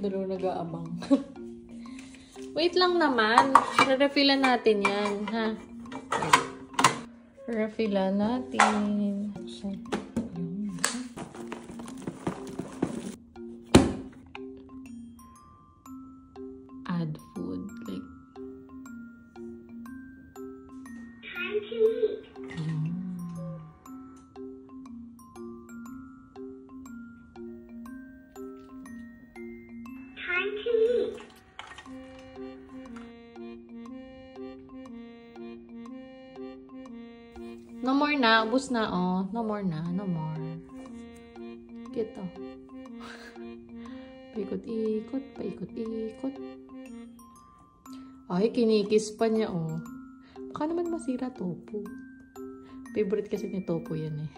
Dalawa nag-aabang. Wait lang naman. Re-refillan natin yan, ha? Refillan natin. Add food. Like, Time to eat. Time to eat. no more na. Ubus na, oh. No more na. No more. Cute, oh. Paikot-ikot. Paikot-ikot. Ay, kinikis pa niya, oh. Baka naman masira tofu. Favorite kasi ni tofu yan, eh.